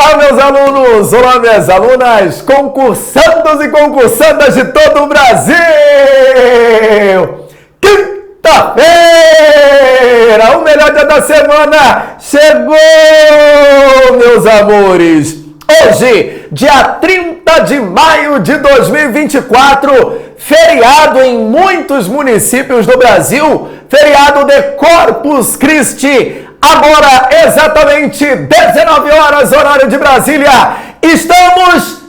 Olá, meus alunos! Olá, minhas alunas! Concursandos e concursandas de todo o Brasil! Quinta-feira! O melhor dia da semana chegou, meus amores! Hoje, dia 30 de maio de 2024, feriado em muitos municípios do Brasil, feriado de Corpus Christi. Agora, exatamente 19 horas, horário de Brasília, estamos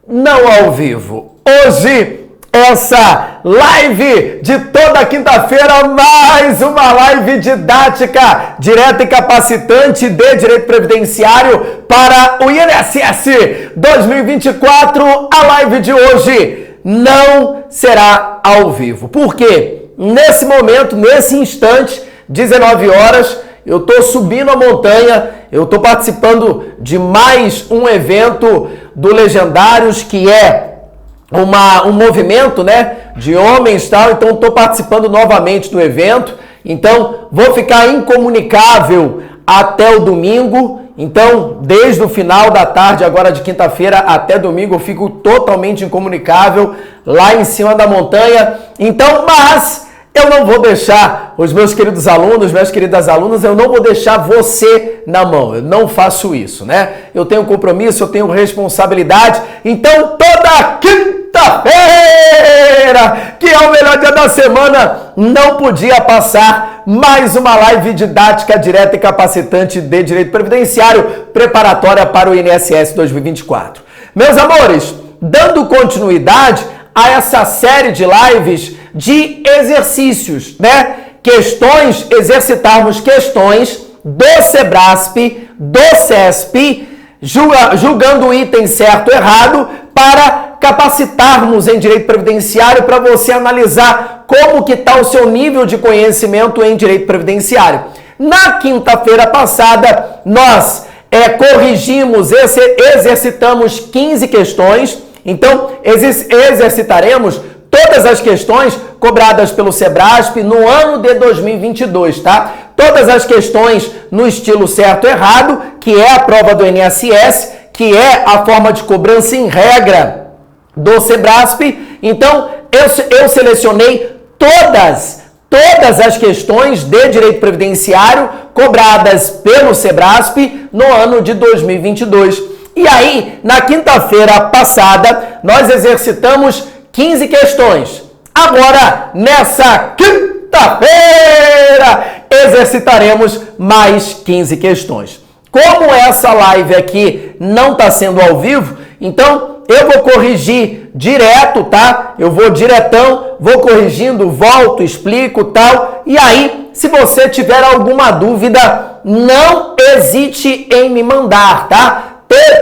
não ao vivo. Hoje, essa live de toda quinta-feira, mais uma live didática, direta e capacitante de Direito Previdenciário para o INSS 2024. A live de hoje não será ao vivo. Por quê? Nesse momento, nesse instante, 19 horas, eu estou subindo a montanha, eu estou participando de mais um evento do Legendários, que é um movimento, né, de homens e tal. Então estou participando novamente do evento. Então vou ficar incomunicável até o domingo. Então, desde o final da tarde, agora de quinta-feira até domingo, eu fico totalmente incomunicável lá em cima da montanha. Então, mas eu não vou deixar os meus queridos alunos, minhas queridas alunas, eu não vou deixar você na mão. Eu não faço isso, né? Eu tenho compromisso, eu tenho responsabilidade. Então, toda quinta-feira, que é o melhor dia da semana, não podia passar mais uma live didática direta e capacitante de Direito Previdenciário preparatória para o INSS 2024. Meus amores, dando continuidade a essa série de lives de exercícios, né? Questões, exercitarmos questões do SEBRASP, do CESP, julgando o item certo ou errado, para capacitarmos em Direito Previdenciário, para você analisar como que está o seu nível de conhecimento em Direito Previdenciário. Na quinta-feira passada, nós corrigimos, exercitamos 15 questões. Então, exercitaremos todas as questões cobradas pelo SEBRASP no ano de 2022, tá? Todas as questões no estilo certo e errado, que é a prova do INSS, que é a forma de cobrança em regra do SEBRASP. Então, eu selecionei todas as questões de Direito Previdenciário cobradas pelo SEBRASP no ano de 2022. E aí, na quinta-feira passada, nós exercitamos 15 questões. Agora, nessa quinta-feira, exercitaremos mais 15 questões. Como essa live aqui não está sendo ao vivo, então eu vou corrigir direto, tá? Eu vou diretão, vou corrigindo, volto, explico, tal. E aí, se você tiver alguma dúvida, não hesite em me mandar, tá?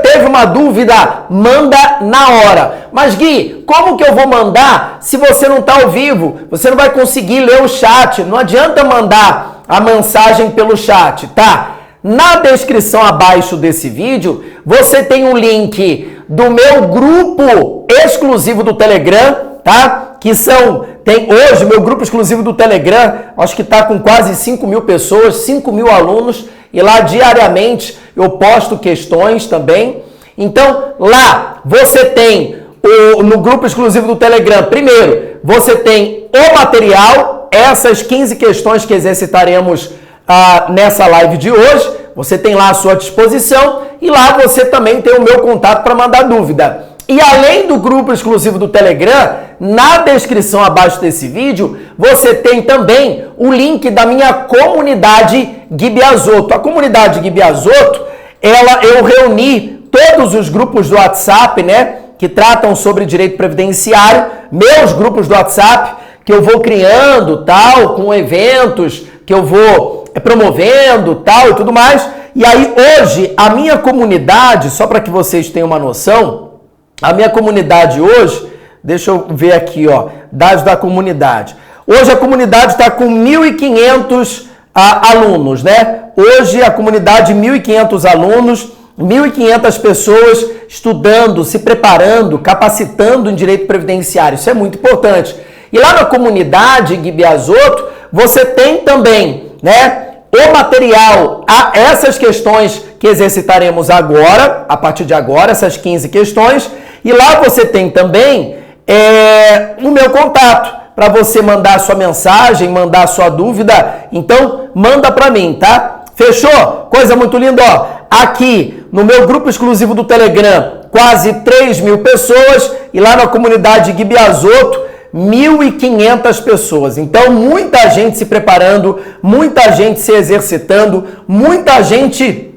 Teve uma dúvida, manda na hora. Mas Gui, como que eu vou mandar se você não está ao vivo? Você não vai conseguir ler o chat. Não adianta mandar a mensagem pelo chat, tá? Na descrição abaixo desse vídeo, você tem um link do meu grupo exclusivo do Telegram, tá? Tem hoje, meu grupo exclusivo do Telegram, acho que está com quase 5 mil pessoas, 5 mil alunos, e lá diariamente eu posto questões também. Então, lá você tem, no grupo exclusivo do Telegram, primeiro, você tem o material, essas 15 questões que exercitaremos nessa live de hoje, você tem lá à sua disposição, e lá você também tem o meu contato para mandar dúvida. E além do grupo exclusivo do Telegram, na descrição abaixo desse vídeo, você tem também o link da minha comunidade Gui Biasotto. A comunidade Gui Biasotto, eu reuni todos os grupos do WhatsApp, né, que tratam sobre direito previdenciário, meus grupos do WhatsApp, que eu vou criando, tal, com eventos que eu vou promovendo, tal, e tudo mais. E aí hoje, a minha comunidade, só para que vocês tenham uma noção, a minha comunidade hoje, deixa eu ver aqui, ó, dados da comunidade. Hoje a comunidade está com 1.500 alunos, né? Hoje a comunidade, 1.500 alunos, 1.500 pessoas estudando, se preparando, capacitando em direito previdenciário. Isso é muito importante. E lá na comunidade Gui Biasotto, você tem também, né, o material a essas questões que exercitaremos agora, a partir de agora, essas 15 questões. E lá você tem também o meu contato para você mandar sua mensagem, mandar sua dúvida. Então, manda para mim, tá? Fechou? Coisa muito linda, ó. Aqui no meu grupo exclusivo do Telegram, quase 3.000 pessoas. E lá na comunidade Gui Biasotto, 1.500 pessoas. Então, muita gente se preparando, muita gente se exercitando, muita gente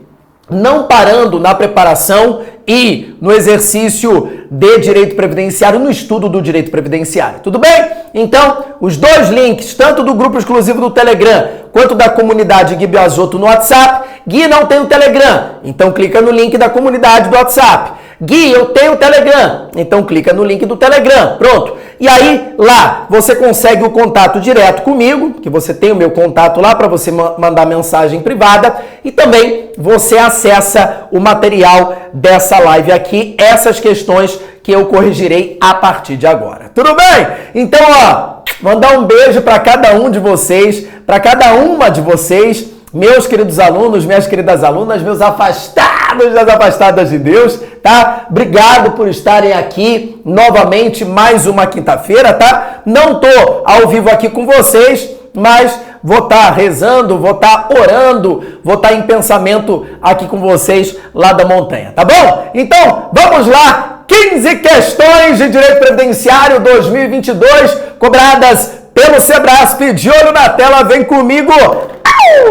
não parando na preparação e no exercício de direito previdenciário, no estudo do direito previdenciário. Tudo bem? Então, os dois links, tanto do grupo exclusivo do Telegram, quanto da comunidade Gui Biasotto no WhatsApp. Gui, não tem o Telegram, então clica no link da comunidade do WhatsApp. Gui, eu tenho o Telegram, então clica no link do Telegram, pronto. E aí, lá, você consegue o contato direto comigo, que você tem o meu contato lá para você mandar mensagem privada, e também você acessa o material dessa live aqui, essas questões que eu corrigirei a partir de agora. Tudo bem? Então, ó, mandar um beijo para cada um de vocês, para cada uma de vocês, meus queridos alunos, minhas queridas alunas, meus afastados das afastadas de Deus, tá? Obrigado por estarem aqui novamente, mais uma quinta-feira, tá? Não tô ao vivo aqui com vocês, mas vou estar rezando, vou estar orando, vou estar em pensamento aqui com vocês lá da montanha, tá bom? Então, vamos lá! 15 questões de Direito Previdenciário 2022, cobradas pelo Sebrasp. De olho na tela, vem comigo!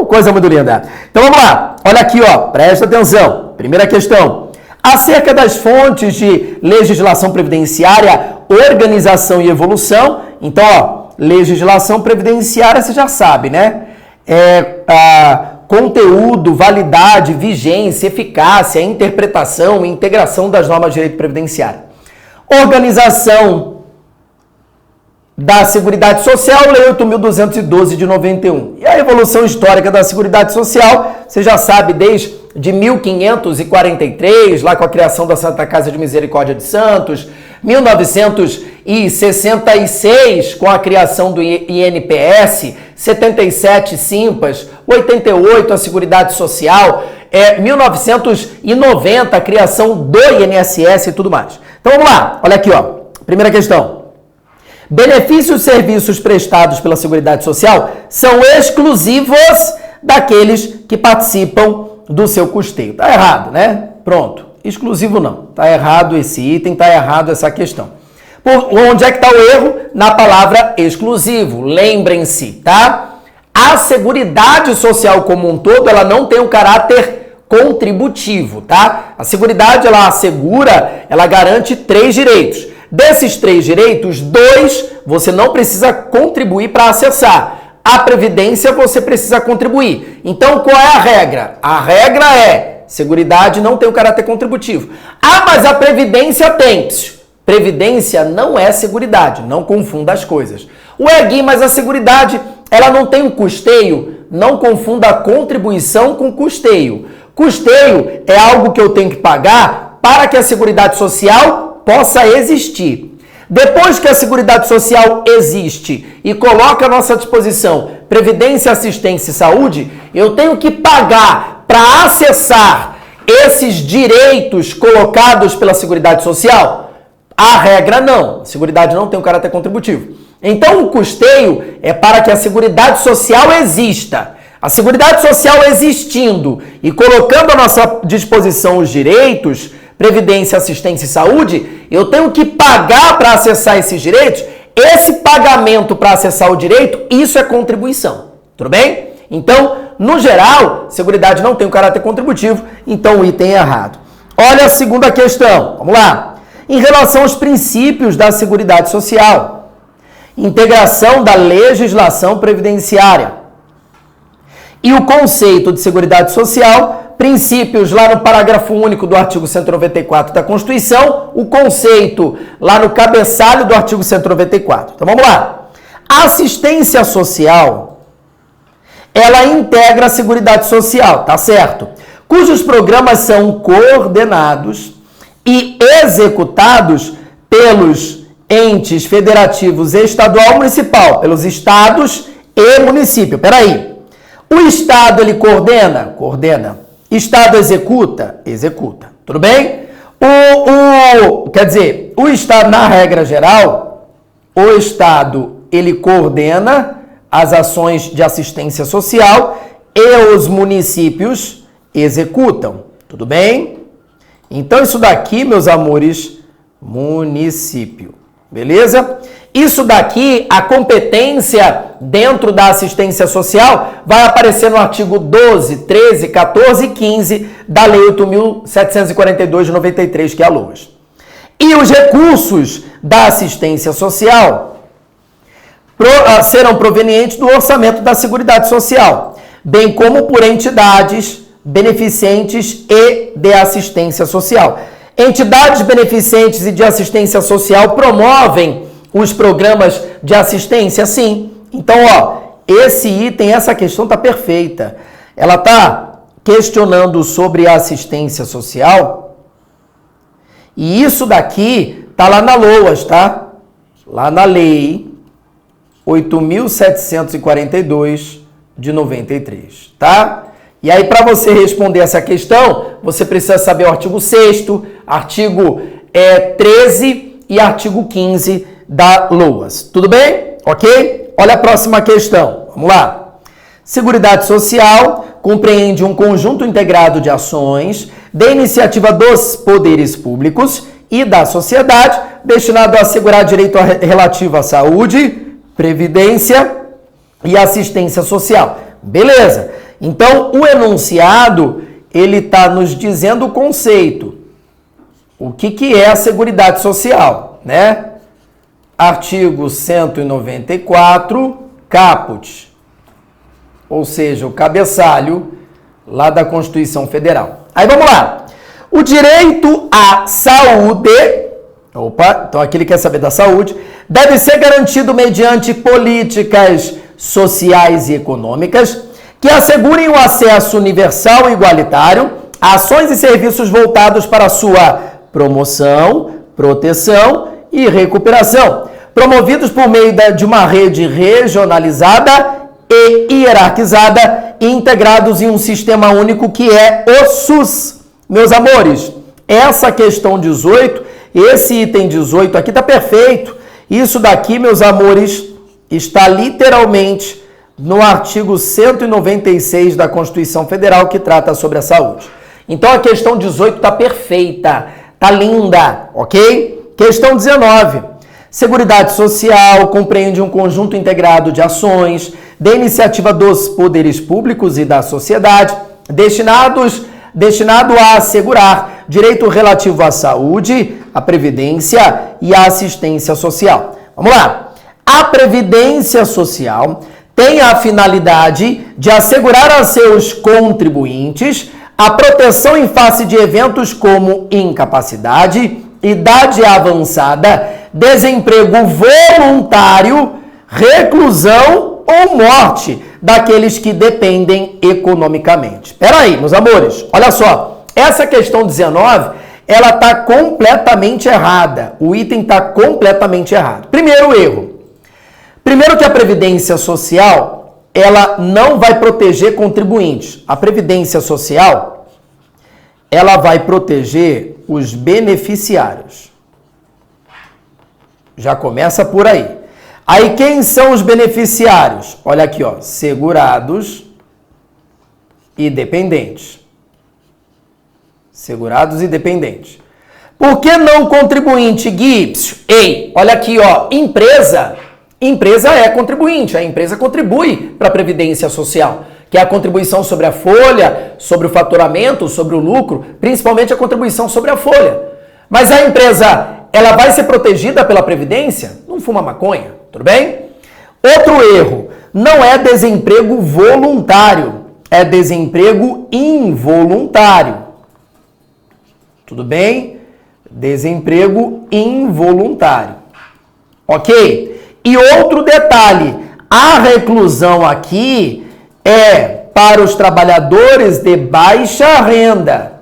Coisa muito linda. Então vamos lá. Olha aqui, ó. Presta atenção. Primeira questão. Acerca das fontes de legislação previdenciária, organização e evolução. Então, ó, legislação previdenciária você já sabe, né? Conteúdo, validade, vigência, eficácia, interpretação e integração das normas de direito previdenciário. Organização da Seguridade Social, Lei 8.212 de 91. E a evolução histórica da Seguridade Social, você já sabe, desde 1543, lá com a criação da Santa Casa de Misericórdia de Santos, 1966, com a criação do INPS, 77, Simpas, 88, a Seguridade Social, 1990, a criação do INSS e tudo mais. Então vamos lá, olha aqui, ó. Primeira questão. Benefícios e serviços prestados pela Seguridade Social são exclusivos daqueles que participam do seu custeio. Tá errado, né? Pronto. Exclusivo não. Tá errado esse item, tá errado essa questão. Onde é que está o erro? Na palavra exclusivo. Lembrem-se, tá? A Seguridade Social como um todo, ela não tem o caráter contributivo, tá? A Seguridade, ela assegura, ela garante 3 direitos. Desses 3 direitos, 2 você não precisa contribuir para acessar. A Previdência você precisa contribuir. Então, qual é a regra? A regra é, Seguridade não tem o caráter contributivo. Ah, mas a Previdência tem. Previdência não é Seguridade, não confunda as coisas. Ué, Gui, mas a Seguridade, ela não tem um custeio? Não confunda a contribuição com custeio. Custeio é algo que eu tenho que pagar para que a Seguridade Social possa existir. Depois que a Seguridade Social existe e coloca à nossa disposição Previdência, Assistência e Saúde, eu tenho que pagar para acessar esses direitos colocados pela Seguridade Social? A regra não. A Seguridade não tem um caráter contributivo. Então o custeio é para que a Seguridade Social exista. A Seguridade Social existindo e colocando à nossa disposição os direitos, Previdência, Assistência e Saúde, eu tenho que pagar para acessar esses direitos. Esse pagamento para acessar o direito, isso é contribuição. Tudo bem? Então, no geral, Seguridade não tem um caráter contributivo, então o item é errado. Olha a segunda questão. Vamos lá. Em relação aos princípios da Seguridade Social, integração da legislação previdenciária e o conceito de Seguridade Social, princípios lá no parágrafo único do artigo 194 da Constituição, o conceito lá no cabeçalho do artigo 194. Então vamos lá. A assistência social, ela integra a Seguridade Social, tá certo? Cujos programas são coordenados e executados pelos entes federativos estadual e municipal, pelos estados e município. Peraí. O Estado, ele coordena? Coordena. Estado executa? Executa. Tudo bem? Quer dizer, o Estado, na regra geral, o Estado, ele coordena as ações de assistência social e os municípios executam. Tudo bem? Então, isso daqui, meus amores, município. Beleza? Isso daqui, a competência dentro da assistência social vai aparecer no artigo 12, 13, 14 e 15 da Lei 8.742 de 93, que é a LOAS. E os recursos da assistência social serão provenientes do orçamento da Seguridade Social, bem como por entidades beneficentes e de assistência social. Entidades beneficentes e de assistência social promovem os programas de assistência, sim. Então, esse item, essa questão está perfeita. Ela está questionando sobre a assistência social e isso daqui está lá na LOAS, tá? Lá na Lei 8.742 de 93, tá? E aí, para você responder essa questão, você precisa saber o artigo 6º, artigo 13 e artigo 15 da LOAS. Tudo bem? Ok? Olha a próxima questão. Vamos lá. Seguridade Social compreende um conjunto integrado de ações de iniciativa dos poderes públicos e da sociedade destinado a assegurar direito relativo à saúde, previdência e assistência social. Beleza. Então, o enunciado, ele está nos dizendo o conceito. O que é a Seguridade Social, né? Artigo 194, caput, ou seja, o cabeçalho lá da Constituição Federal. Aí vamos lá. O direito à saúde, então aqui ele quer saber da saúde, deve ser garantido mediante políticas sociais e econômicas que assegurem o acesso universal e igualitário a ações e serviços voltados para a sua promoção, proteção e recuperação, promovidos por meio de uma rede regionalizada e hierarquizada e integrados em um sistema único que é o SUS. Meus amores, essa questão 18, esse item 18 aqui está perfeito. Isso daqui, meus amores, está literalmente no artigo 196 da Constituição Federal, que trata sobre a saúde. Então, a questão 18 está perfeita, está linda, ok? Questão 19. Seguridade Social compreende um conjunto integrado de ações de iniciativa dos poderes públicos e da sociedade, destinado a assegurar direito relativo à saúde, à previdência e à assistência social. Vamos lá. A Previdência Social tem a finalidade de assegurar a seus contribuintes a proteção em face de eventos como incapacidade, idade avançada, desemprego voluntário, reclusão ou morte daqueles que dependem economicamente. Espera aí, meus amores, olha só. Essa questão 19, ela está completamente errada. O item está completamente errado. Primeiro erro. Primeiro que a Previdência Social, ela não vai proteger contribuintes. A Previdência Social, ela vai proteger os beneficiários. Já começa por aí. Aí quem são os beneficiários? Olha aqui, ó, segurados e dependentes. Segurados e dependentes. Por que não contribuinte, Gui? Ei, olha aqui, ó, empresa é contribuinte, a empresa contribui para a Previdência Social, que é a contribuição sobre a folha, sobre o faturamento, sobre o lucro, principalmente a contribuição sobre a folha. Mas a empresa, ela vai ser protegida pela Previdência? Não fuma maconha, tudo bem? Outro erro, não é desemprego voluntário, é desemprego involuntário. Tudo bem? Desemprego involuntário. Ok? E outro detalhe, a reclusão aqui é para os trabalhadores de baixa renda.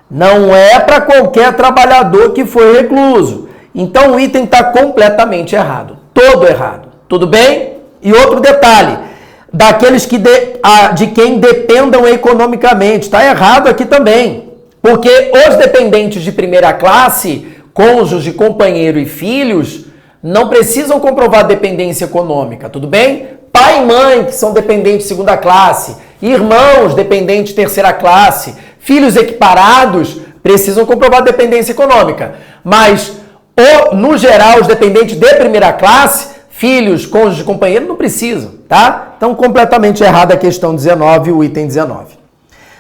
Não é para qualquer trabalhador que foi recluso. Então o item está completamente errado. Todo errado. Tudo bem? E outro detalhe, daqueles de quem dependam economicamente. Está errado aqui também, porque os dependentes de primeira classe, cônjuge, companheiro e filhos, não precisam comprovar dependência econômica, tudo bem? Pai e mãe, que são dependentes de segunda classe, irmãos dependentes de terceira classe, filhos equiparados, precisam comprovar dependência econômica. Mas, no geral, os dependentes de primeira classe, filhos, cônjuge, companheiro, não precisam, tá? Então, completamente errada a questão 19, o item 19.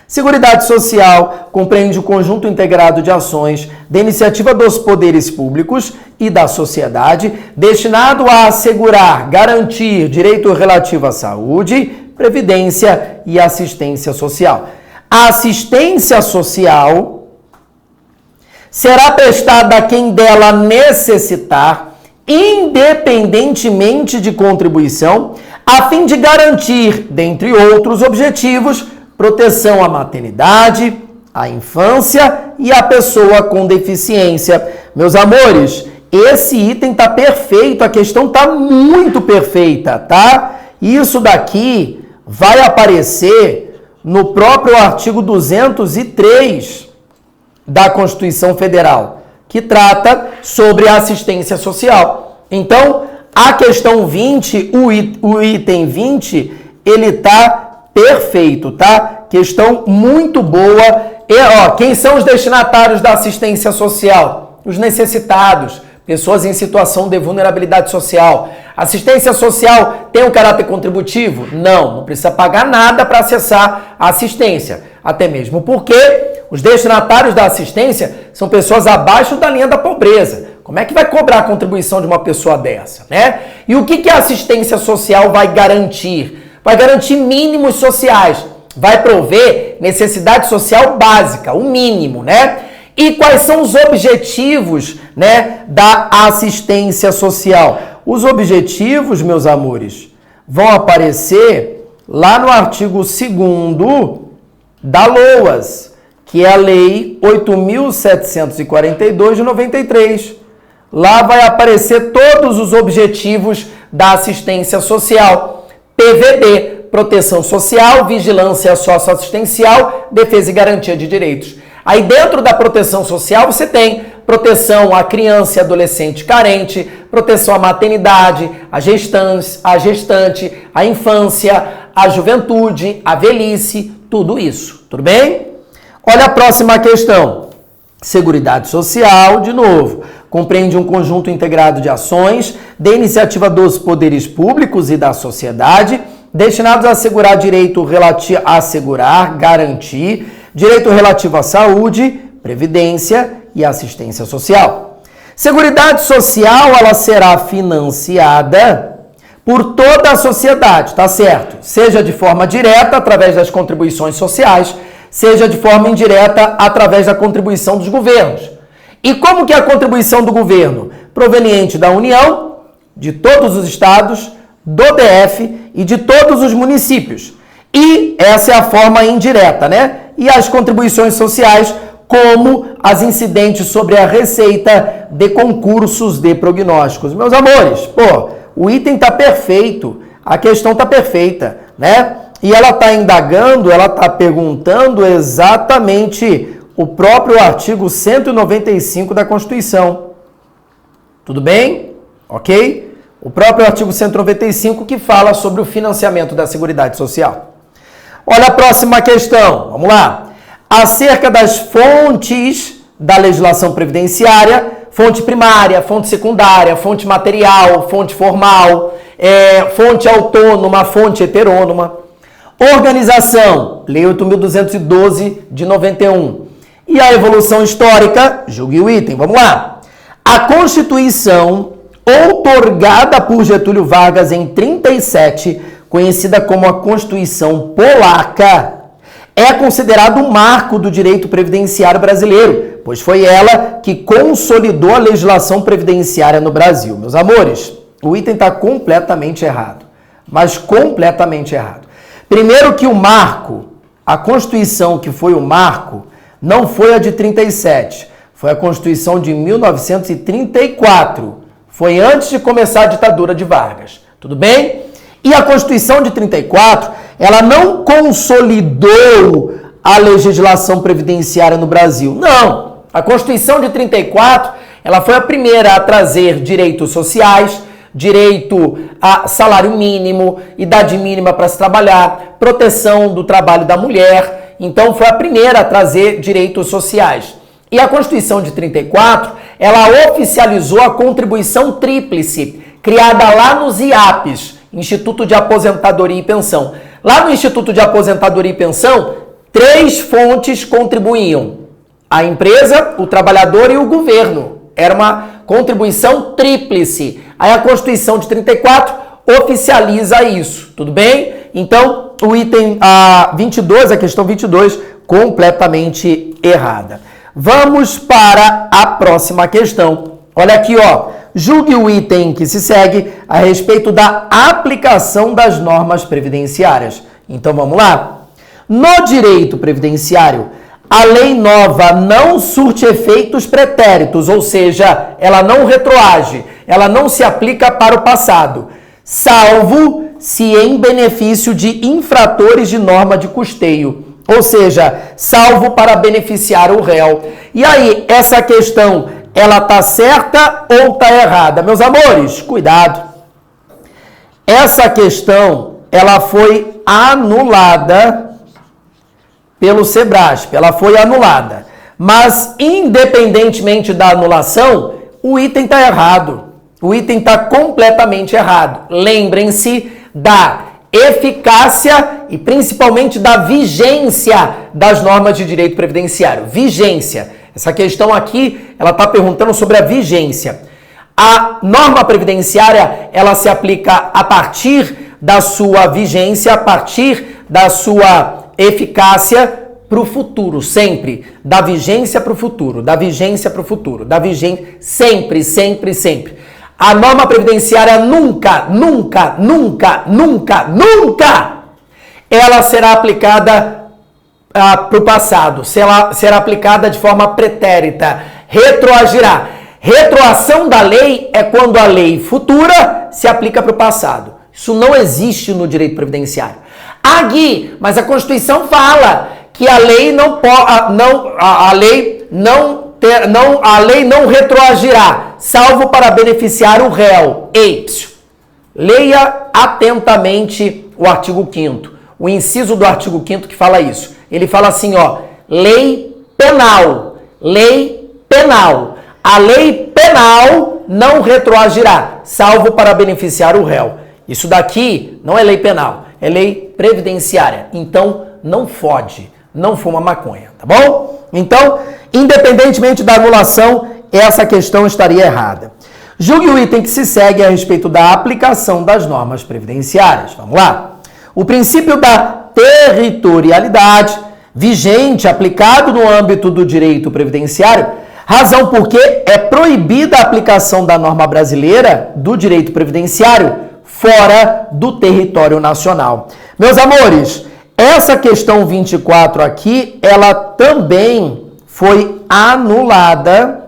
Seguridade Social compreende o conjunto integrado de ações da iniciativa dos poderes públicos e da sociedade destinado a assegurar, garantir direito relativo à saúde, previdência e assistência social. A assistência social será prestada a quem dela necessitar, independentemente de contribuição, a fim de garantir, dentre outros objetivos, proteção à maternidade, à infância e à pessoa com deficiência. Meus amores, esse item tá perfeito, a questão tá muito perfeita, tá? Isso daqui vai aparecer no próprio artigo 203 da Constituição Federal, que trata sobre a assistência social. Então, a questão 20, o item 20, ele tá perfeito, tá? Questão muito boa. E, quem são os destinatários da assistência social? Os necessitados, pessoas em situação de vulnerabilidade social. Assistência social tem um caráter contributivo? Não precisa pagar nada para acessar a assistência. Até mesmo porque os destinatários da assistência são pessoas abaixo da linha da pobreza. Como é que vai cobrar a contribuição de uma pessoa dessa, né? E o que a assistência social vai garantir? Vai garantir mínimos sociais, vai prover necessidade social básica, o mínimo, né? E quais são os objetivos, né, da assistência social? Os objetivos, meus amores, vão aparecer lá no artigo 2º da LOAS, que é a Lei 8.742 de 93. Lá vai aparecer todos os objetivos da assistência social. PVD, proteção social, vigilância socioassistencial, defesa e garantia de direitos. Aí dentro da proteção social você tem proteção à criança e adolescente carente, proteção à maternidade, à gestante, à infância, à juventude, à velhice, tudo isso, tudo bem? Olha a próxima questão. Seguridade Social, de novo, compreende um conjunto integrado de ações da iniciativa dos poderes públicos e da sociedade destinados a assegurar garantir direito relativo à saúde, previdência e assistência social. Seguridade Social, ela será financiada por toda a sociedade, tá certo? Seja de forma direta, através das contribuições sociais, seja de forma indireta, através da contribuição dos governos. E como que é a contribuição do governo? Proveniente da União, de todos os estados, do DF e de todos os municípios. E essa é a forma indireta, né? E as contribuições sociais, como as incidentes sobre a receita de concursos de prognósticos. Meus amores, o item tá perfeito, a questão tá perfeita, né? E ela tá indagando, ela tá perguntando exatamente o próprio artigo 195 da Constituição. Tudo bem? Ok? O próprio artigo 195 que fala sobre o financiamento da Seguridade Social. Olha a próxima questão, vamos lá. Acerca das fontes da legislação previdenciária, fonte primária, fonte secundária, fonte material, fonte formal, fonte autônoma, fonte heterônoma. Organização, Lei 8.212 de 91. E a evolução histórica, julgue o item, vamos lá. A Constituição, outorgada por Getúlio Vargas em 37, conhecida como a Constituição Polaca, é considerado um marco do direito previdenciário brasileiro, pois foi ela que consolidou a legislação previdenciária no Brasil. Meus amores, o item está completamente errado, mas completamente errado. Primeiro que o marco, a Constituição que foi o marco, não foi a de 37, foi a Constituição de 1934. Foi antes de começar a ditadura de Vargas, tudo bem? E a Constituição de 34, ela não consolidou a legislação previdenciária no Brasil. Não! A Constituição de 34, ela foi a primeira a trazer direitos sociais, direito a salário mínimo, idade mínima para se trabalhar, proteção do trabalho da mulher. Então, foi a primeira a trazer direitos sociais. E a Constituição de 34, ela oficializou a contribuição tríplice, criada lá nos IAPs, Instituto de Aposentadoria e Pensão. Lá no Instituto de Aposentadoria e Pensão, 3 fontes contribuíam: a empresa, o trabalhador e o governo. Era uma contribuição tríplice. Aí a Constituição de 34 oficializa isso, tudo bem? Então, o item 22, a questão 22, completamente errada. Vamos para a próxima questão. Olha aqui, ó. Julgue o item que se segue a respeito da aplicação das normas previdenciárias. Então, vamos lá. No direito previdenciário, a lei nova não surte efeitos pretéritos, ou seja, ela não retroage, ela não se aplica para o passado, salvo se em benefício de infratores de norma de custeio, ou seja, salvo para beneficiar o réu. E aí, essa questão, ela tá certa ou tá errada? Meus amores, cuidado. Essa questão, ela foi anulada pelo SEBRASP, ela foi anulada. Mas, independentemente da anulação, o item está errado. O item está completamente errado. Lembrem-se da eficácia e principalmente da vigência das normas de direito previdenciário. Vigência. Essa questão aqui, ela está perguntando sobre a vigência. A norma previdenciária, ela se aplica a partir da sua vigência, a partir da sua eficácia para o futuro, sempre. Da vigência para o futuro, da vigência para o futuro, da vigência, sempre, sempre, sempre. A norma previdenciária nunca, nunca, nunca, nunca, nunca, ela será aplicada para o passado, será aplicada de forma pretérita, retroagirá. Retroação da lei é quando a lei futura se aplica para o passado. Isso não existe no direito previdenciário. Ah, Gui, mas a Constituição fala que a lei não retroagirá, salvo para beneficiar o réu. Leia atentamente o artigo 5º, o inciso do artigo 5º que fala isso. Ele fala assim, ó, lei penal, lei penal. A lei penal não retroagirá, salvo para beneficiar o réu. Isso daqui não é lei penal, é lei previdenciária. Então, não fode, não fuma maconha, tá bom? Então, independentemente da anulação, essa questão estaria errada. Julgue o item que se segue a respeito da aplicação das normas previdenciárias. Vamos lá. O princípio da territorialidade, vigente, aplicado no âmbito do direito previdenciário, razão porque é proibida a aplicação da norma brasileira do direito previdenciário fora do território nacional. Meus amores, essa questão 24 aqui, ela também foi anulada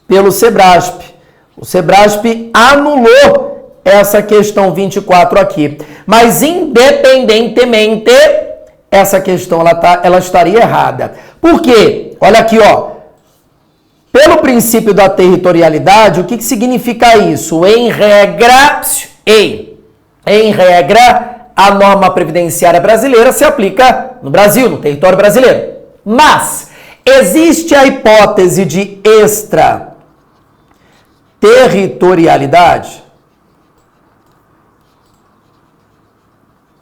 pelo SEBRASP. O SEBRASP anulou essa questão 24 aqui. Mas, independentemente, essa questão ela estaria errada. Por quê? Olha aqui, ó. Pelo princípio da territorialidade, o que significa isso? Em regra, a norma previdenciária brasileira se aplica no Brasil, no território brasileiro. Mas existe a hipótese de extraterritorialidade.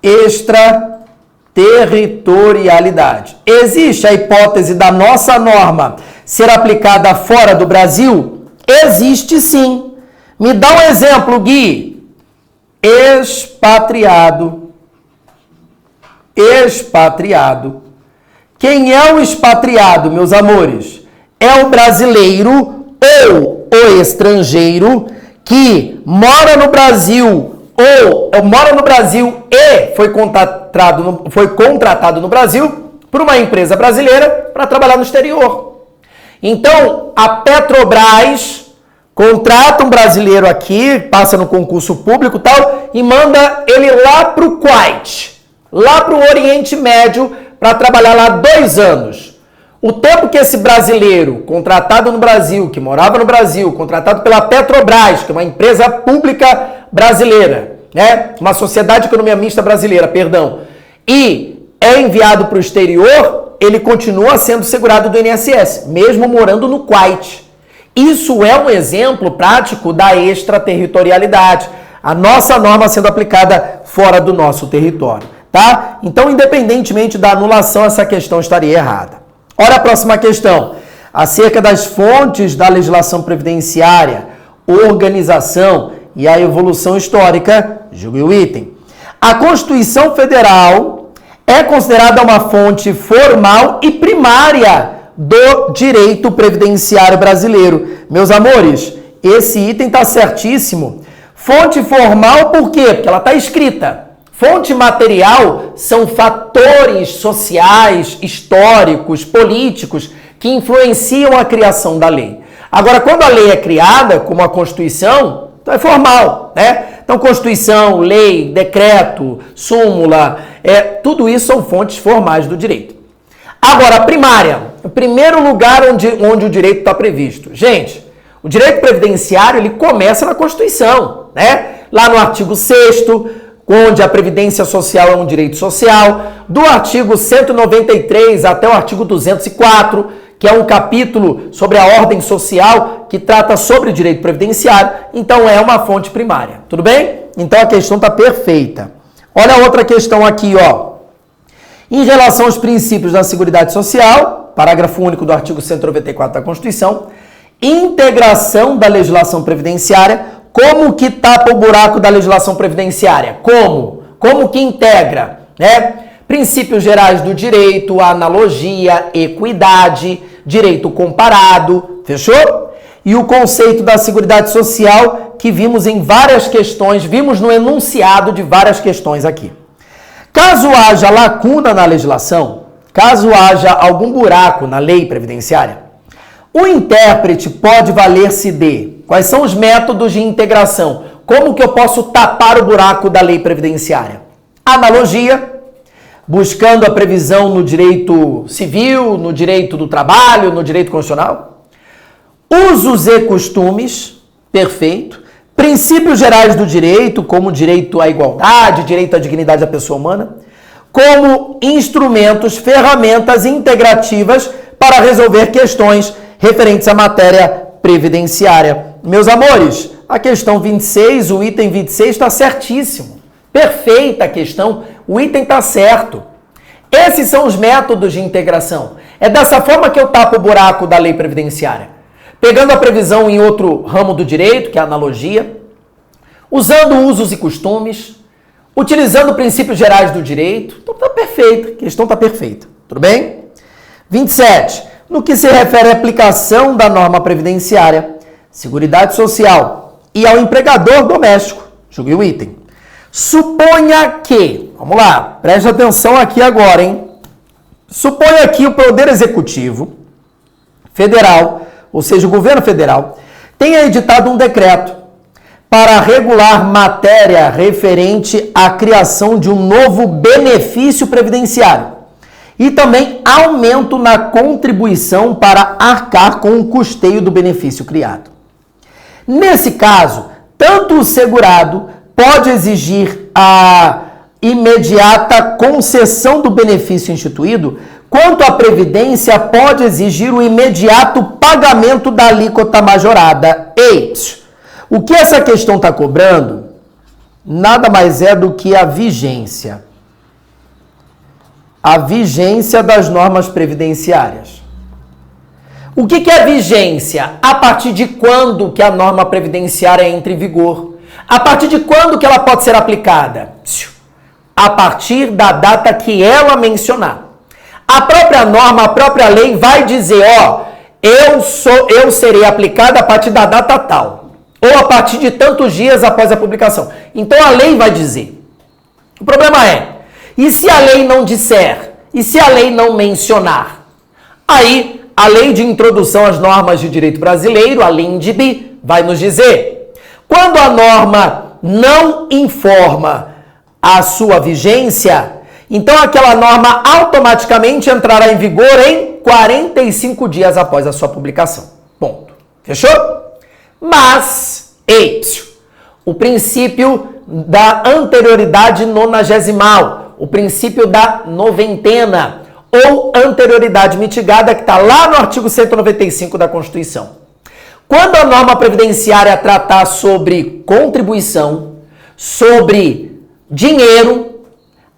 Extraterritorialidade. Existe a hipótese da nossa norma ser aplicada fora do Brasil? Existe sim. Me dá um exemplo, Gui. Expatriado. Expatriado. Quem é o expatriado, meus amores? É o brasileiro ou o estrangeiro que mora no Brasil ou mora no Brasil e foi contratado no Brasil por uma empresa brasileira para trabalhar no exterior. Então, a Petrobras contrata um brasileiro aqui, passa no concurso público e tal, e manda ele lá para o Kuwait, lá para o Oriente Médio, para trabalhar lá 2 anos. O tempo que esse brasileiro, contratado no Brasil, que morava no Brasil, contratado pela Petrobras, que é uma empresa pública brasileira, né? Uma sociedade de economia mista brasileira, perdão, e é enviado para o exterior, ele continua sendo segurado do INSS, mesmo morando no Kuwait. Isso é um exemplo prático da extraterritorialidade, a nossa norma sendo aplicada fora do nosso território, tá? Então, independentemente da anulação, essa questão estaria errada. Olha a próxima questão, acerca das fontes da legislação previdenciária, organização e a evolução histórica, julgue o item. A Constituição Federal é considerada uma fonte formal e primária do direito previdenciário brasileiro. Meus amores, esse item está certíssimo. Fonte formal por quê? Porque ela está escrita. Fonte material são fatores sociais, históricos, políticos que influenciam a criação da lei. Agora, quando a lei é criada, como a Constituição, então é formal, né? Então, Constituição, lei, decreto, súmula, tudo isso são fontes formais do direito. Agora, a primária, o primeiro lugar onde o direito está previsto. Gente, o direito previdenciário, ele começa na Constituição, né? Lá no artigo 6º, onde a previdência social é um direito social, do artigo 193 até o artigo 204, que é um capítulo sobre a ordem social que trata sobre o direito previdenciário, então é uma fonte primária, tudo bem? Então a questão está perfeita. Olha a outra questão aqui, ó. Em relação aos princípios da Seguridade Social, parágrafo único do artigo 194 da Constituição, integração da legislação previdenciária. Como que tapa o buraco da legislação previdenciária? Como? Como que integra? Né? Princípios gerais do direito, analogia, equidade, direito comparado, fechou? E o conceito da Seguridade Social que vimos em várias questões, vimos no enunciado de várias questões aqui. Caso haja lacuna na legislação, caso haja algum buraco na lei previdenciária, o intérprete pode valer-se de quais são os métodos de integração? Como que eu posso tapar o buraco da lei previdenciária? Analogia, buscando a previsão no direito civil, no direito do trabalho, no direito constitucional. Usos e costumes, perfeito. Princípios gerais do direito, como direito à igualdade, direito à dignidade da pessoa humana, como instrumentos, ferramentas integrativas para resolver questões referentes à matéria previdenciária. Meus amores, a questão 26, o item 26 está certíssimo. Perfeita a questão, o item está certo. Esses são os métodos de integração. É dessa forma que eu tapo o buraco da lei previdenciária. Pegando a previsão em outro ramo do direito, que é a analogia, usando usos e costumes, utilizando princípios gerais do direito. Então está perfeito, a questão está perfeita. Tudo bem? 27. No que se refere à aplicação da norma previdenciária, Seguridade Social e ao empregador doméstico, julgue o item. Suponha que, vamos lá, preste atenção aqui agora, hein? Suponha que o Poder Executivo Federal, ou seja, o governo federal, tenha editado um decreto para regular matéria referente à criação de um novo benefício previdenciário e também aumento na contribuição para arcar com o custeio do benefício criado. Nesse caso, tanto o segurado pode exigir a imediata concessão do benefício instituído, quanto a Previdência pode exigir o imediato pagamento da alíquota majorada. Eis, o que essa questão está cobrando nada mais é do que a vigência. A vigência das normas previdenciárias. O que é vigência? A partir de quando que a norma previdenciária entra em vigor? A partir de quando que ela pode ser aplicada? A partir da data que ela mencionar. A própria norma, a própria lei vai dizer, ó, eu serei aplicada a partir da data tal. Ou a partir de tantos dias após a publicação. Então a lei vai dizer. O problema é, e se a lei não disser? E se a lei não mencionar? Aí, a Lei de Introdução às Normas de Direito Brasileiro, a LINDB, vai nos dizer: quando a norma não informa a sua vigência, então aquela norma automaticamente entrará em vigor em 45 dias após a sua publicação. Ponto. Fechou? Mas, o princípio da anterioridade nonagesimal, o princípio da noventena, ou anterioridade mitigada, que está lá no artigo 195 da Constituição. Quando a norma previdenciária tratar sobre contribuição, sobre dinheiro,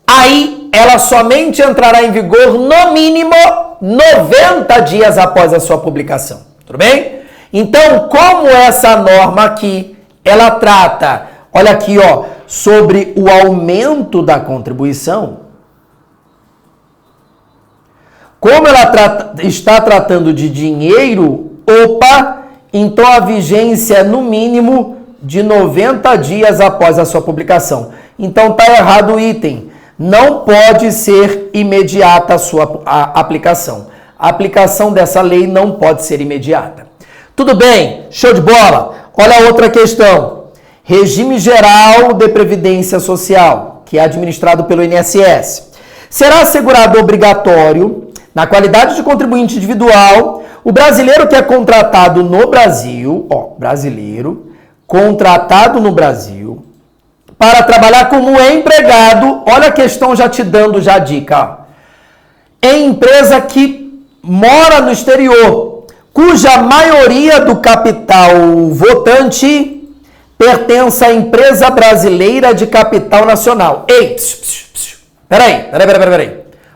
aí ela somente entrará em vigor no mínimo 90 dias após a sua publicação. Tudo bem? Então, como essa norma aqui, ela trata, olha aqui, ó, sobre o aumento da contribuição, como ela está tratando de dinheiro, então a vigência é no mínimo de 90 dias após a sua publicação. Então tá errado o item. Não pode ser imediata a sua aplicação. A aplicação dessa lei não pode ser imediata. Tudo bem? Show de bola? Olha a outra questão. Regime Geral de Previdência Social, que é administrado pelo INSS. Será assegurado obrigatório, na qualidade de contribuinte individual, o brasileiro que é contratado no Brasil, contratado no Brasil, para trabalhar como empregado, olha a questão já te dando já a dica, em empresa que mora no exterior, cuja maioria do capital votante pertence à empresa brasileira de capital nacional. Ei, peraí.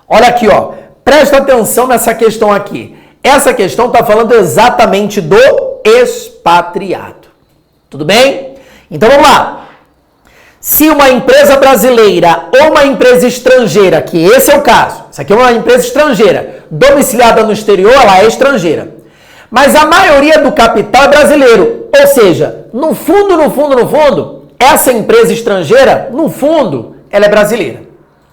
Olha aqui, ó. Presta atenção nessa questão aqui. Essa questão está falando exatamente do expatriado. Tudo bem? Então vamos lá. Se uma empresa brasileira ou uma empresa estrangeira, que esse é o caso, isso aqui é uma empresa estrangeira, domiciliada no exterior, ela é estrangeira. Mas a maioria do capital é brasileiro. Ou seja, no fundo, essa empresa estrangeira, no fundo, ela é brasileira.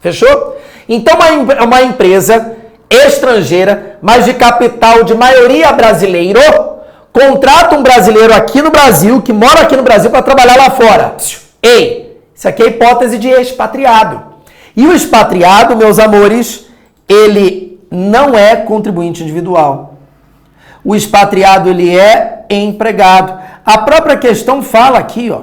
Fechou? Então uma empresa estrangeira, mas de capital de maioria brasileiro, contrata um brasileiro aqui no Brasil, que mora aqui no Brasil, para trabalhar lá fora. Ei, isso aqui é hipótese de expatriado. E o expatriado, meus amores, ele não é contribuinte individual. O expatriado, ele é empregado. A própria questão fala aqui, ó.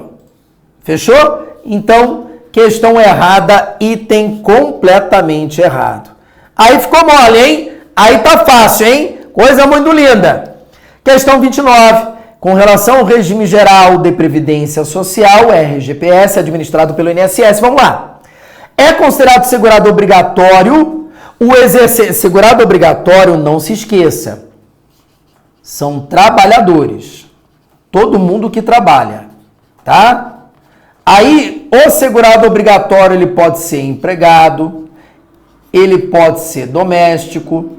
Fechou? Então, questão errada, item completamente errado. Aí ficou mole, hein? Aí tá fácil, hein? Coisa muito linda. Questão 29. Com relação ao regime geral de previdência social, RGPS, administrado pelo INSS. Vamos lá. É considerado segurado obrigatório o exercer... Segurado obrigatório, não se esqueça. São trabalhadores. Todo mundo que trabalha. Tá? Aí, o segurado obrigatório, ele pode ser empregado, ele pode ser doméstico,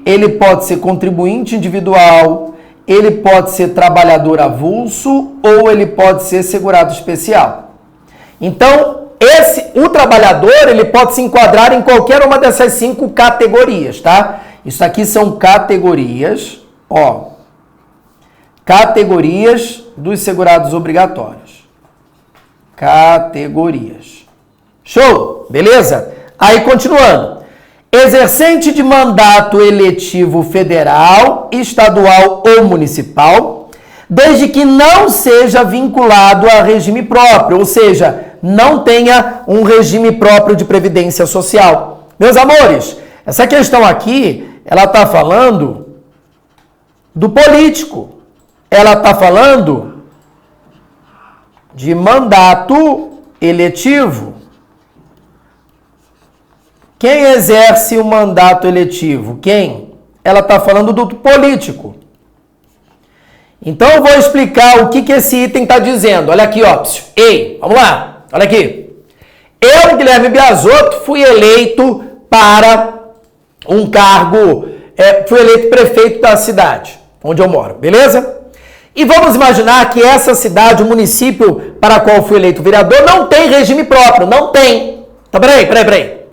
ele pode ser contribuinte individual, ele pode ser trabalhador avulso ou ele pode ser segurado especial. Então, o trabalhador, ele pode se enquadrar em qualquer uma dessas 5 categorias, tá? Isso aqui são categorias, ó. Categorias dos segurados obrigatórios. Categorias. Show? Beleza? Aí, continuando. Exercente de mandato eletivo federal, estadual ou municipal, desde que não seja vinculado a regime próprio, ou seja, não tenha um regime próprio de previdência social. Meus amores, essa questão aqui, ela está falando do político. Ela está falando de mandato eletivo. Quem exerce o mandato eletivo? Quem? Ela está falando do político. Então eu vou explicar o que esse item está dizendo. Olha aqui, ó. Ei, vamos lá. Olha aqui. Eu, Guilherme Biasotto, fui eleito para um cargo, fui eleito prefeito da cidade onde eu moro, beleza? E vamos imaginar que essa cidade, o município para a qual fui eleito vereador, não tem regime próprio, não tem. Tá, peraí.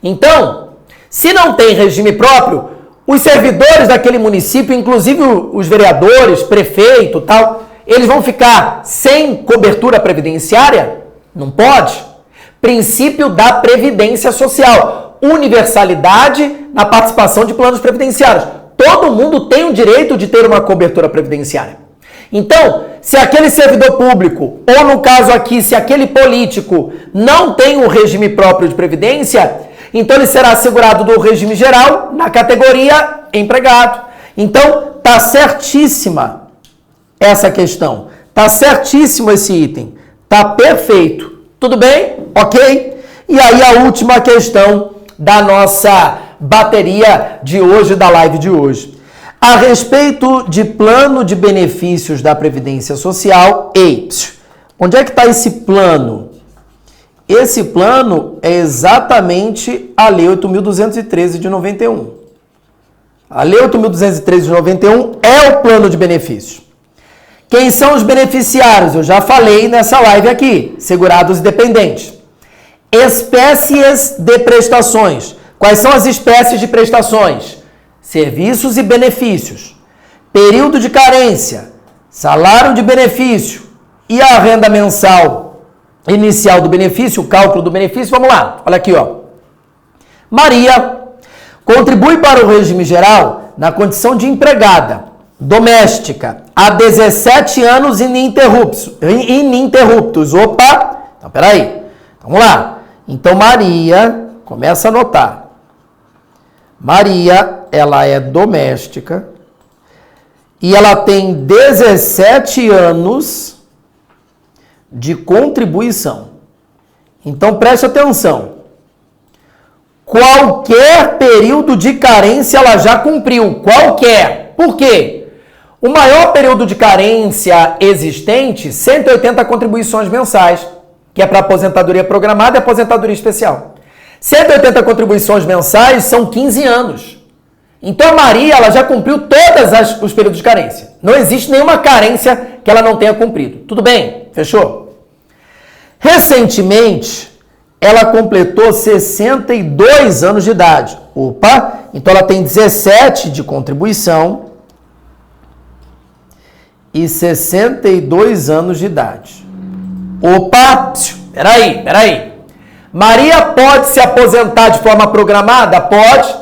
Então, se não tem regime próprio, os servidores daquele município, inclusive os vereadores, prefeito, tal, eles vão ficar sem cobertura previdenciária? Não pode. Princípio da Previdência Social. Universalidade na participação de planos previdenciários. Todo mundo tem o direito de ter uma cobertura previdenciária. Então, se aquele servidor público, ou no caso aqui, se aquele político não tem um regime próprio de previdência, então ele será assegurado do regime geral na categoria empregado. Então, tá certíssima essa questão. Tá certíssimo esse item. Tá perfeito. Tudo bem? Ok? E aí a última questão da nossa bateria de hoje, da live de hoje. A respeito de plano de benefícios da Previdência Social, onde é que está esse plano? Esse plano é exatamente a Lei 8.213 de 91. A Lei 8.213 de 91 é o plano de benefícios. Quem são os beneficiários? Eu já falei nessa live aqui, segurados e dependentes. Espécies de prestações. Quais são as espécies de prestações? Serviços e benefícios. Período de carência, salário de benefício e a renda mensal inicial do benefício, o cálculo do benefício. Vamos lá, olha aqui, ó. Maria contribui para o regime geral na condição de empregada doméstica há 17 anos ininterruptos. Opa! Então, peraí. Vamos lá. Então, Maria, começa a anotar. Maria, ela é doméstica e ela tem 17 anos de contribuição. Então, preste atenção. Qualquer período de carência ela já cumpriu. Qualquer. Por quê? O maior período de carência existente, 180 contribuições mensais, que é para aposentadoria programada e aposentadoria especial. 180 contribuições mensais são 15 anos. Então a Maria ela já cumpriu todos os períodos de carência. Não existe nenhuma carência que ela não tenha cumprido. Tudo bem? Fechou? Recentemente, ela completou 62 anos de idade. Opa! Então ela tem 17 de contribuição e 62 anos de idade. Opa! Peraí. Maria pode se aposentar de forma programada? Pode.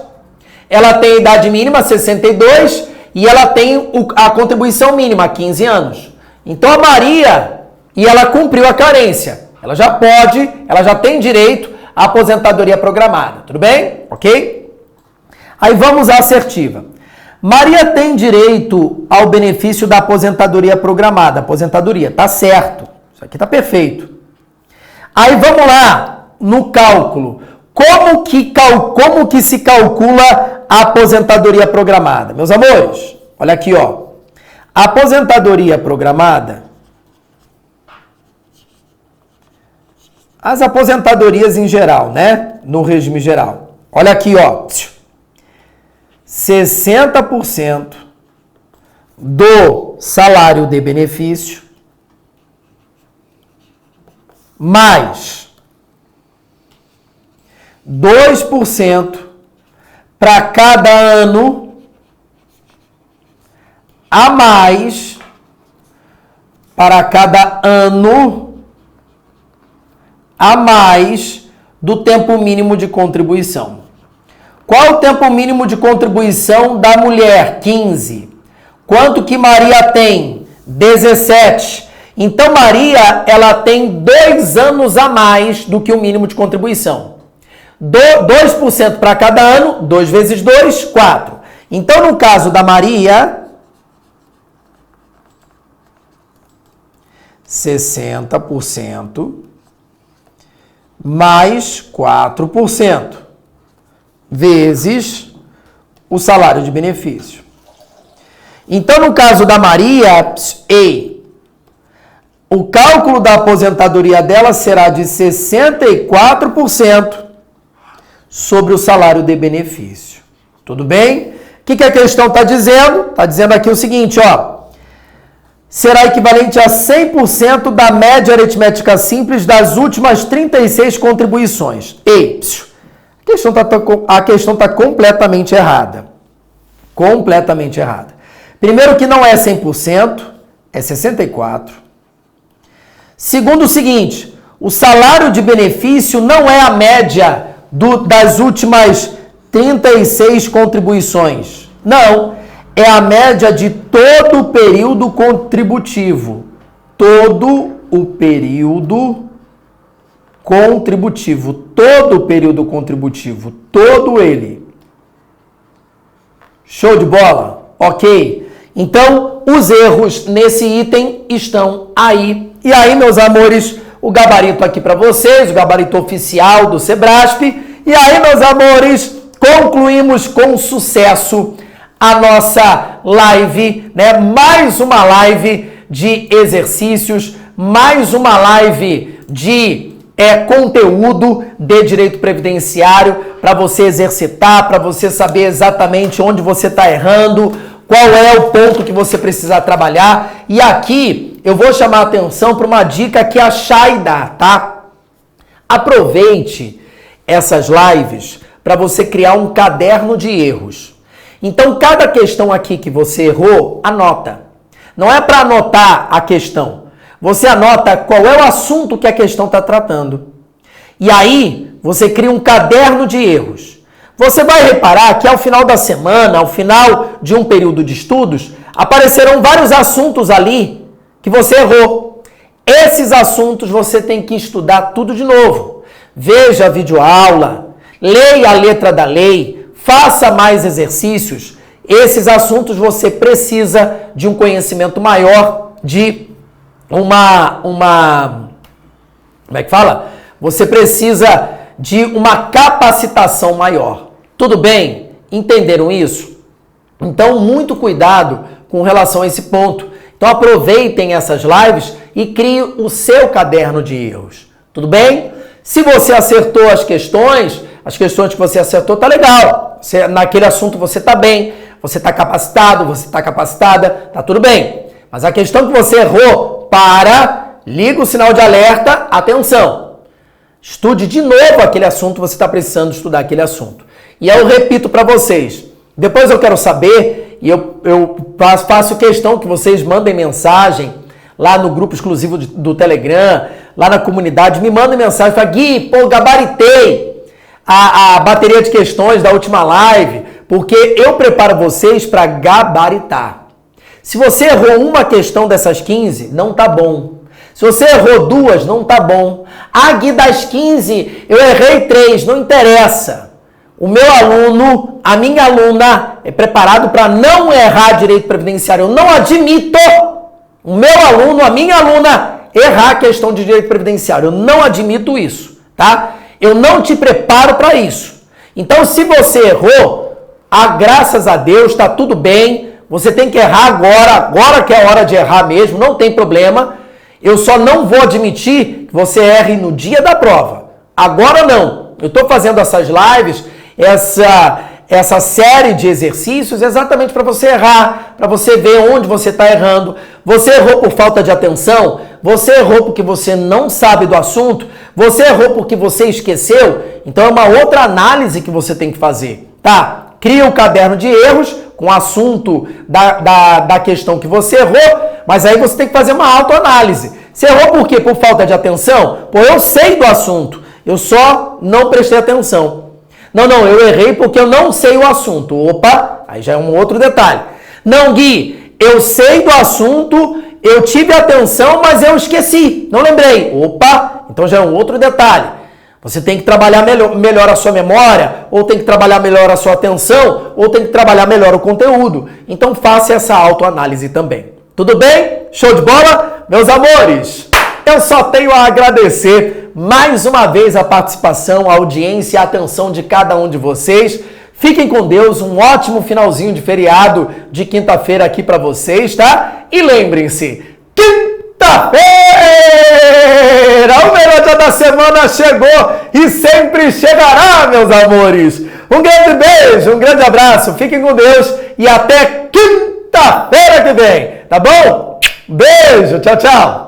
Ela tem a idade mínima, 62, e ela tem a contribuição mínima, 15 anos. Então a Maria, e ela cumpriu a carência. Ela já pode, ela já tem direito à aposentadoria programada. Tudo bem? Ok? Aí vamos à assertiva. Maria tem direito ao benefício da aposentadoria programada. Aposentadoria, tá certo. Isso aqui tá perfeito. Aí vamos lá no cálculo. Como que se calcula a aposentadoria programada? Meus amores, olha aqui, ó. A aposentadoria programada, as aposentadorias em geral, né? No regime geral. Olha aqui, ó. 60% do salário de benefício mais 2% para cada ano a mais para cada ano a mais do tempo mínimo de contribuição. Qual o tempo mínimo de contribuição da mulher? 15. Quanto que Maria tem? 17. Então, Maria, ela tem 2 anos a mais do que o mínimo de contribuição. 2% para cada ano, 2 vezes 2, 4. Então, no caso da Maria, 60% mais 4%. Vezes o salário de benefício. Então, no caso da Maria, o cálculo da aposentadoria dela será de 64% sobre o salário de benefício. Tudo bem? O que a questão está dizendo? Está dizendo aqui o seguinte, ó. Será equivalente a 100% da média aritmética simples das últimas 36 contribuições. A questão está completamente errada. Completamente errada. Primeiro que não é 100%, é 64. Segundo o seguinte, o salário de benefício não é a média das últimas 36 contribuições. Não, é a média de todo o período contributivo. Todo o período contributivo. Todo o período contributivo. Todo ele. Show de bola? Ok. Então, os erros nesse item estão aí. E aí, meus amores, o gabarito aqui para vocês, o gabarito oficial do Sebrasp. E aí, meus amores, concluímos com sucesso a nossa live, né? Mais uma live de exercícios, mais uma live de conteúdo de direito previdenciário para você exercitar, para você saber exatamente onde você está errando, qual é o ponto que você precisa trabalhar. E aqui eu vou chamar a atenção para uma dica que a Chay dá, tá? Aproveite essas lives para você criar um caderno de erros. Então, cada questão aqui que você errou, anota. Não é para anotar a questão. Você anota qual é o assunto que a questão está tratando. E aí, você cria um caderno de erros. Você vai reparar que ao final da semana, ao final de um período de estudos, aparecerão vários assuntos ali que você errou. Esses assuntos você tem que estudar tudo de novo. Veja a videoaula, leia a letra da lei, faça mais exercícios. Esses assuntos você precisa de um conhecimento maior, de como é que fala? Você precisa de uma capacitação maior. Tudo bem? Entenderam isso? Então, muito cuidado com relação a esse ponto. Então, aproveitem essas lives e crie o seu caderno de erros. Tudo bem? Se você acertou as questões que você acertou, tá legal. Naquele assunto você tá bem, você tá capacitado, você tá capacitada, tá tudo bem. Mas a questão que você errou, liga o sinal de alerta, atenção. Estude de novo aquele assunto, você está precisando estudar aquele assunto. E eu repito para vocês, depois eu quero saber, e eu faço questão que vocês mandem mensagem lá no grupo exclusivo do Telegram, lá na comunidade, me mandem mensagem, fala, Gui, gabaritei a bateria de questões da última live, porque eu preparo vocês para gabaritar. Se você errou uma questão dessas 15, não tá bom. Se você errou 2, não tá bom. Gui, das 15, eu errei 3, não interessa. O meu aluno, a minha aluna é preparado para não errar direito previdenciário. Eu não admito o meu aluno, a minha aluna, errar a questão de direito previdenciário. Eu não admito isso, tá? Eu não te preparo para isso. Então, se você errou, graças a Deus, tá tudo bem. Você tem que errar agora que é a hora de errar mesmo, não tem problema. Eu só não vou admitir que você erre no dia da prova. Agora não. Eu estou fazendo essas lives, essa série de exercícios exatamente para você errar, para você ver onde você está errando. Você errou por falta de atenção? Você errou porque você não sabe do assunto? Você errou porque você esqueceu? Então é uma outra análise que você tem que fazer, tá? Cria um caderno de erros com o assunto da questão que você errou, mas aí você tem que fazer uma autoanálise. Você errou por quê? Por falta de atenção? Pô, eu sei do assunto, eu só não prestei atenção. Não, eu errei porque eu não sei o assunto. Opa, aí já é um outro detalhe. Não, Gui, eu sei do assunto, eu tive atenção, mas eu esqueci, não lembrei. Opa, então já é um outro detalhe. Você tem que trabalhar melhor a sua memória, ou tem que trabalhar melhor a sua atenção, ou tem que trabalhar melhor o conteúdo. Então faça essa autoanálise também. Tudo bem? Show de bola? Meus amores, eu só tenho a agradecer mais uma vez a participação, a audiência e a atenção de cada um de vocês. Fiquem com Deus, um ótimo finalzinho de feriado de quinta-feira aqui para vocês, tá? E lembrem-se, quinta-feira, o melhor dia da semana chegou e sempre chegará, meus amores. Um grande beijo, um grande abraço, fiquem com Deus e até quinta-feira que vem, tá bom? Beijo, tchau, tchau.